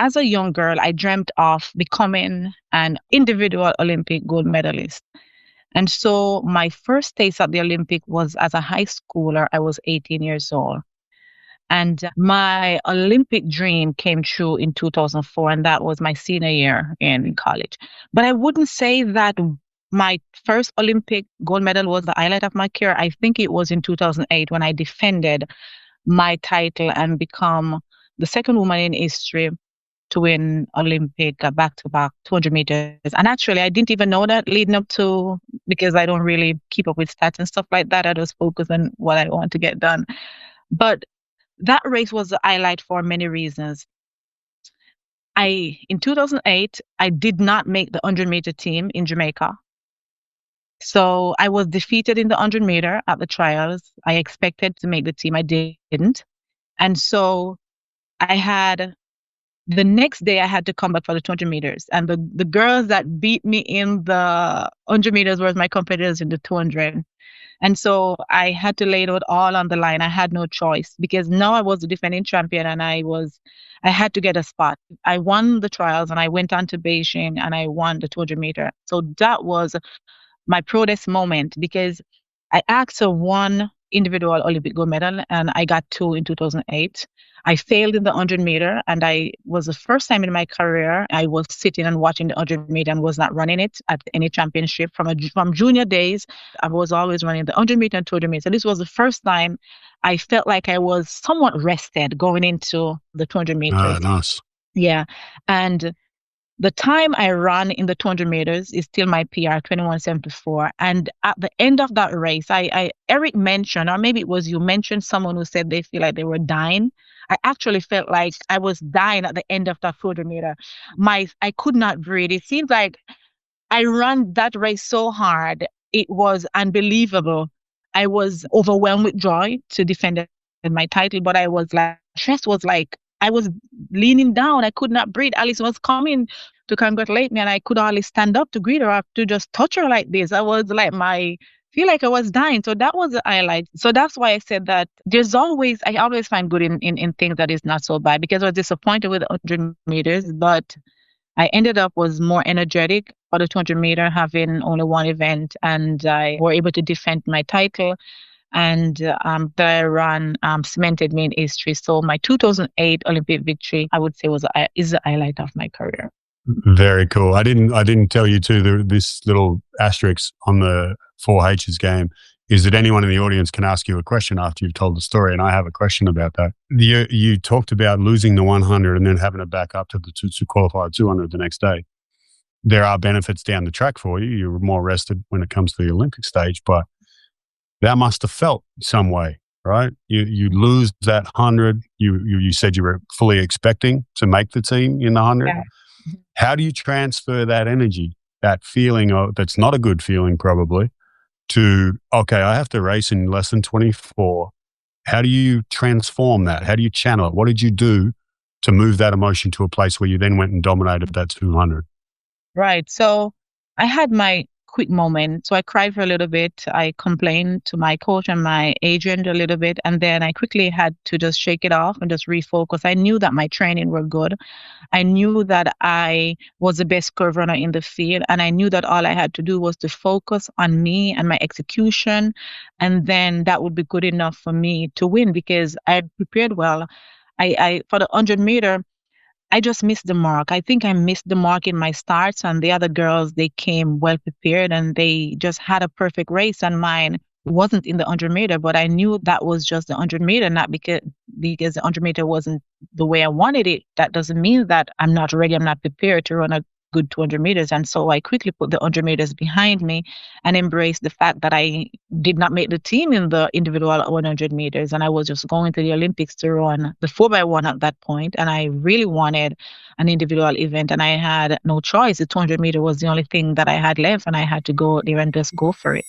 as a young girl, I dreamt of becoming an individual Olympic gold medalist. And so my first taste at the Olympic was as a high schooler. I was 18 years old. And my Olympic dream came true in 2004, and that was my senior year in college. But I wouldn't say that my first Olympic gold medal was the highlight of my career. I think it was in 2008 when I defended my title and become the second woman in history to win Olympic back-to-back 200 meters. And actually, I didn't even know that leading up to, because I don't really keep up with stats and stuff like that. I just focus on what I want to get done. But that race was the highlight for many reasons. In 2008, I did not make the 100-meter team in Jamaica. So I was defeated in the 100-meter at the trials. I expected to make the team. I didn't. And so the next day I had to come back for the 200 meters. And the girls that beat me in the 100 meters were my competitors in the 200. And so I had to lay it all on the line. I had no choice because now I was the defending champion and I had to get a spot. I won the trials and I went on to Beijing and I won the 200 meter. So that was my proudest moment because I asked for one individual Olympic gold medal and I got 2 in 2008. I failed in the 100 meter and I was the first time in my career I was sitting and watching the 100 meter and was not running it at any championship. From junior days, I was always running the 100 meter and 200 meter. So this was the first time I felt like I was somewhat rested going into the 200 meters. Nice. Yeah. And the time I ran in the 200 meters is still my PR, 21:74. And at the end of that race, Eric mentioned, or maybe it was you mentioned someone who said they feel like they were dying. I actually felt like I was dying at the end of that 200 meter. I could not breathe. It seemed like I ran that race so hard. It was unbelievable. I was overwhelmed with joy to defend my title, but I was like, stress was like, I was leaning down. I could not breathe. Alice was coming to congratulate me and I could hardly stand up to greet her or to just touch her like this. I was like, feel like I was dying. So that was the highlight. So that's why I said that I always find good in things that is not so bad because I was disappointed with the 100 meters, but I ended up was more energetic for the 200 meter, having only one event and I were able to defend my title. And the run cemented me in history. So my 2008 Olympic victory, I would say, is the highlight of my career. Very cool. I didn't tell you too. This little asterisk on the 4H's game is that anyone in the audience can ask you a question after you've told the story, and I have a question about that. You talked about losing the 100 and then having to back up to to qualify 200 the next day. There are benefits down the track for you. You're more rested when it comes to the Olympic stage, but that must have felt some way, right? You lose that 100. You said you were fully expecting to make the team in the 100. Yeah. How do you transfer that energy, that feeling that's not a good feeling probably, to, okay, I have to race in less than 24. How do you transform that? How do you channel it? What did you do to move that emotion to a place where you then went and dominated that 200? Right. So I had my quick moment. So I cried for a little bit. I complained to my coach and my agent a little bit. And then I quickly had to just shake it off and just refocus. I knew that my training were good. I knew that I was the best curve runner in the field. And I knew that all I had to do was to focus on me and my execution. And then that would be good enough for me to win because I prepared well. I for the 100 meter, I just missed the mark. I think I missed the mark in my starts, and the other girls, they came well prepared and they just had a perfect race, and mine wasn't in the 100 meter, but I knew that was just the 100 meter, not because the 100 meter wasn't the way I wanted it. That doesn't mean that I'm not ready, I'm not prepared to run a good 200 meters. And so I quickly put the 100 meters behind me and embraced the fact that I did not make the team in the individual 100 meters. And I was just going to the Olympics to run the 4x1 at that point. And I really wanted an individual event and I had no choice. The 200 meter was the only thing that I had left and I had to go there and just go for it.